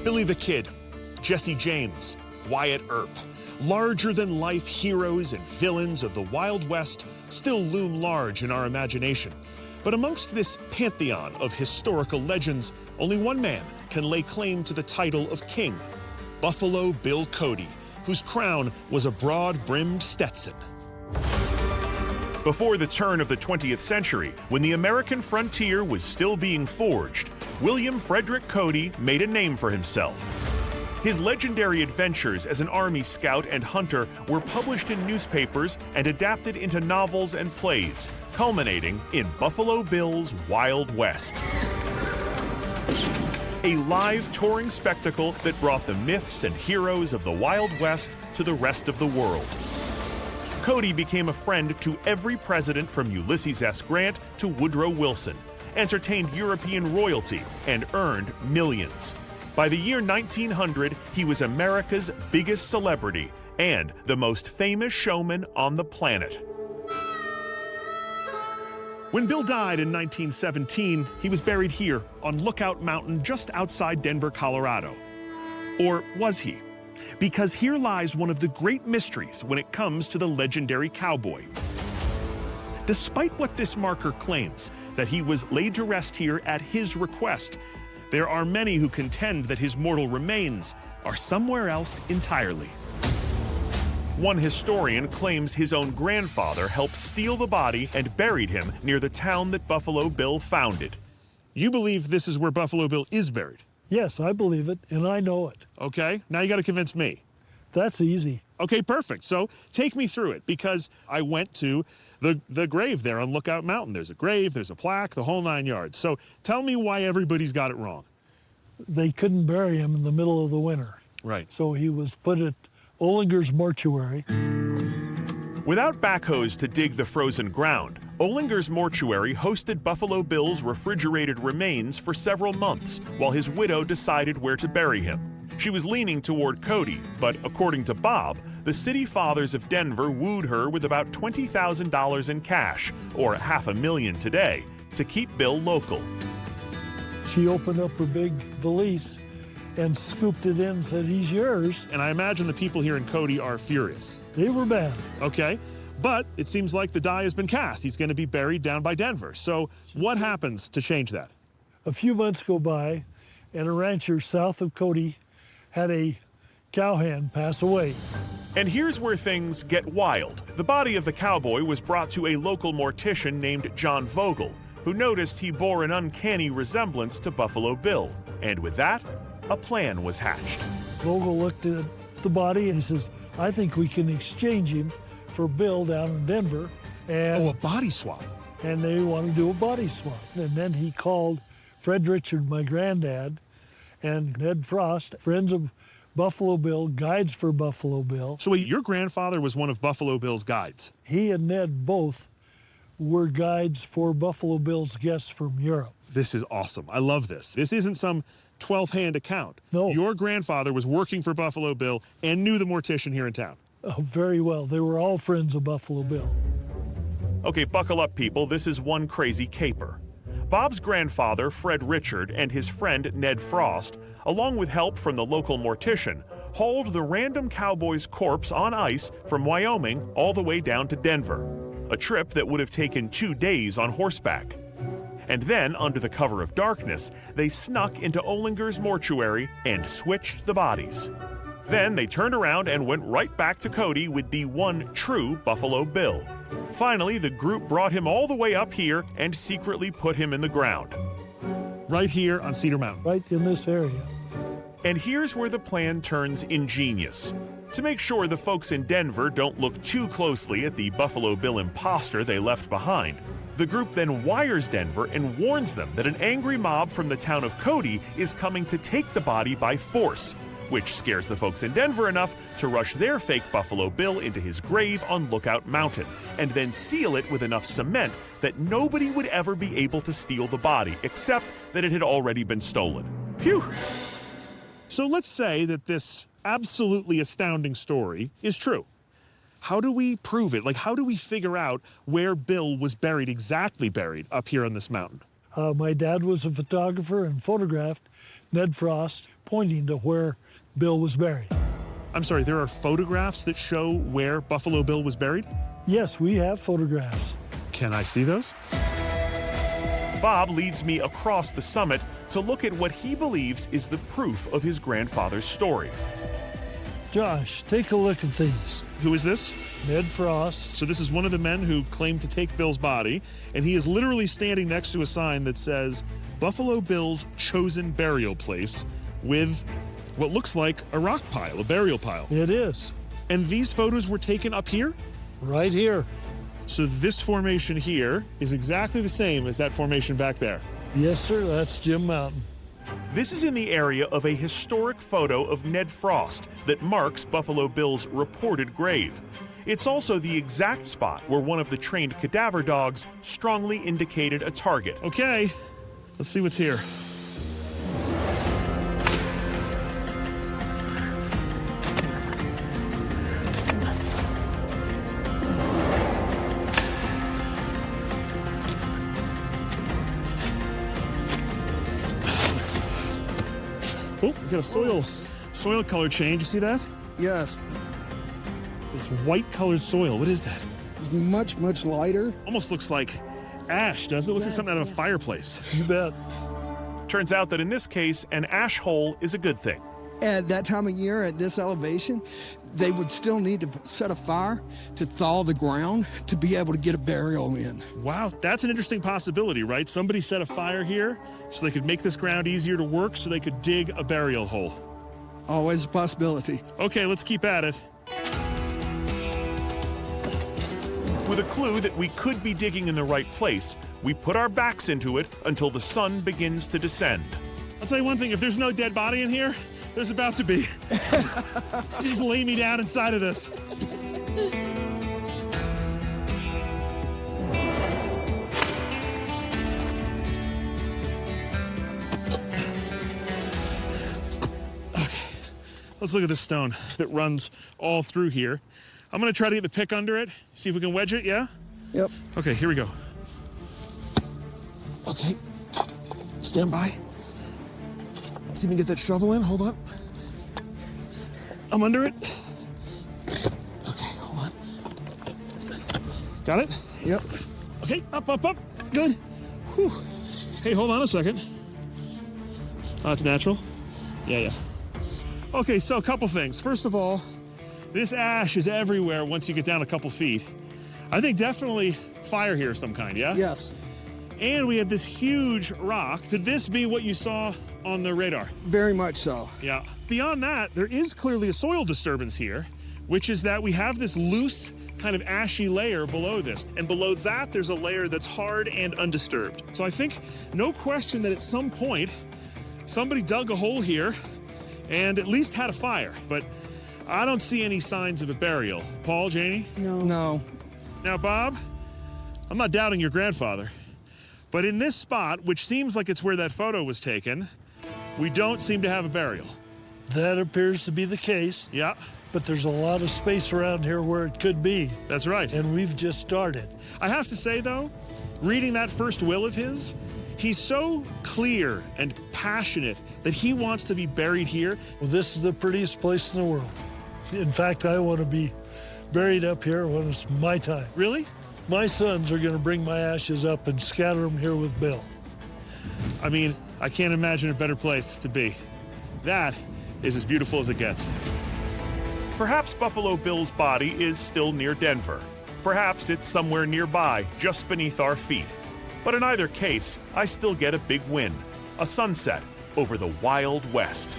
Billy the Kid, Jesse James, Wyatt Earp. Larger-than-life heroes and villains of the Wild West still loom large in our imagination. But amongst this pantheon of historical legends, only one man can lay claim to the title of king, Buffalo Bill Cody, whose crown was a broad-brimmed Stetson. Before the turn of the 20th century, when the American frontier was still being forged, William Frederick Cody made a name for himself. His legendary adventures as an Army scout and hunter were published in newspapers and adapted into novels and plays, culminating in Buffalo Bill's Wild West. A live touring spectacle that brought the myths and heroes of the Wild West to the rest of the world. Cody became a friend to every president from Ulysses S. Grant to Woodrow Wilson, entertained European royalty, and earned millions. By the year 1900, he was America's biggest celebrity and the most famous showman on the planet. When Bill died in 1917, he was buried here on Lookout Mountain just outside Denver, Colorado. Or was he? Because here lies one of the great mysteries when it comes to the legendary cowboy. Despite what this marker claims, that he was laid to rest here at his request, there are many who contend that his mortal remains are somewhere else entirely. One historian claims his own grandfather helped steal the body and buried him near the town that Buffalo Bill founded. You believe this is where Buffalo Bill is buried? Yes, I believe it, and I know it. Okay, now you got to convince me. That's easy. Okay, perfect. So take me through it, because I went to the grave there on Lookout Mountain. There's a grave, there's a plaque, the whole 9 yards. So tell me why everybody's got it wrong. They couldn't bury him in the middle of the winter. Right. So he was put at Olinger's mortuary. Without backhoes to dig the frozen ground, Olinger's mortuary hosted Buffalo Bill's refrigerated remains for several months while his widow decided where to bury him. She was leaning toward Cody, but according to Bob, the city fathers of Denver wooed her with about $20,000 in cash, or $500,000 today, to keep Bill local. She opened up her big valise and scooped it in and said, "He's yours." And I imagine the people here in Cody are furious. They were mad. Okay, but it seems like the die has been cast. He's going to be buried down by Denver. So what happens to change that? A few months go by, and a rancher south of Cody had a cowhand pass away. And here's where things get wild. The body of the cowboy was brought to a local mortician named John Vogel, who noticed he bore an uncanny resemblance to Buffalo Bill. And with that, a plan was hatched. Vogel looked at the body and he says, "I think we can exchange him for Bill down in Denver." And, a body swap. And they want to do a body swap. And then he called Fred Richard, my granddad, and Ned Frost, friends of Buffalo Bill, guides for Buffalo Bill. So wait, your grandfather was one of Buffalo Bill's guides? He and Ned both were guides for Buffalo Bill's guests from Europe. This is awesome. I love this. This isn't some 12th hand account. No. Your grandfather was working for Buffalo Bill and knew the mortician here in town. Oh, very well. They were all friends of Buffalo Bill. Okay, buckle up, people. This is one crazy caper. Bob's grandfather, Fred Richard, and his friend, Ned Frost, along with help from the local mortician, hauled the random cowboy's corpse on ice from Wyoming all the way down to Denver, a trip that would have taken 2 days on horseback. And then, under the cover of darkness, they snuck into Olinger's mortuary and switched the bodies. Then they turned around and went right back to Cody with the one true Buffalo Bill. Finally, the group brought him all the way up here and secretly put him in the ground. Right here on Cedar Mountain. Right in this area. And here's where the plan turns ingenious. To make sure the folks in Denver don't look too closely at the Buffalo Bill imposter they left behind, the group then wires Denver and warns them that an angry mob from the town of Cody is coming to take the body by force, which scares the folks in Denver enough to rush their fake Buffalo Bill into his grave on Lookout Mountain, and then seal it with enough cement that nobody would ever be able to steal the body, except that it had already been stolen. Phew! So let's say that this absolutely astounding story is true. How do we prove it? Like, how do we figure out where Bill was buried, exactly buried, up here on this mountain? My dad was a photographer and photographed Ned Frost pointing to where Bill was buried. I'm sorry, there are photographs that show where Buffalo Bill was buried? Yes, we have photographs. Can I see those? Bob leads me across the summit to look at what he believes is the proof of his grandfather's story. Josh, take a look at these. Who is this? Ned Frost. So this is one of the men who claimed to take Bill's body, and he is literally standing next to a sign that says, Buffalo Bill's chosen burial place, with what looks like a rock pile, a burial pile. It is. And these photos were taken up here? Right here. So this formation here is exactly the same as that formation back there. Yes, sir, that's Jim Mountain. This is in the area of a historic photo of Ned Frost that marks Buffalo Bill's reported grave. It's also the exact spot where one of the trained cadaver dogs strongly indicated a target. Okay, let's see what's here. Oh, we got a soil color change. You see that? Yes, This white colored soil. What is that? it's much, much lighter. Almost looks like ash, doesn't it? Looks like something out of a fireplace. You bet. Turns out that in this case, an ash hole is a good thing. At that time of year, at this elevation, they would still need to set a fire to thaw the ground to be able to get a burial in. Wow, that's an interesting possibility, right? Somebody set a fire here so they could make this ground easier to work so they could dig a burial hole. Always a possibility. Okay, let's keep at it. With a clue that we could be digging in the right place, we put our backs into it until the sun begins to descend. I'll tell you one thing, if there's no dead body in here, there's about to be. Just lay me down inside of this. Let's look at this stone that runs all through here. I'm gonna try to get the pick under it, see if we can wedge it, yeah? Yep. Okay, here we go. Okay, stand by. Let's see if we can get that shovel in, hold on. I'm under it. Okay, hold on. Got it? Yep. Okay, up, up, up, good. Whew. Hey, hold on a second. Oh, that's natural? Yeah. Okay, so a couple things. First of all, this ash is everywhere once you get down a couple feet. I think definitely fire here of some kind, yeah? Yes. And we have this huge rock. Could this be what you saw on the radar? Very much so. Yeah. Beyond that, there is clearly a soil disturbance here, which is that we have this loose kind of ashy layer below this. And below that, there's a layer that's hard and undisturbed. So I think no question that at some point, somebody dug a hole here and at least had a fire, but I don't see any signs of a burial. Paul, Janie? No. Now, Bob, I'm not doubting your grandfather, but in this spot, which seems like it's where that photo was taken, we don't seem to have a burial. That appears to be the case, Yeah, but there's a lot of space around here where it could be, that's right. and we've just started. I have to say, though, reading that first will of his, he's so clear and passionate that he wants to be buried here. Well, this is the prettiest place in the world. In fact, I want to be buried up here when it's my time. Really? My sons are going to bring my ashes up and scatter them here with Bill. I mean, I can't imagine a better place to be. That is as beautiful as it gets. Perhaps Buffalo Bill's body is still near Denver. Perhaps it's somewhere nearby, just beneath our feet. But in either case, I still get a big win, a sunset over the Wild West.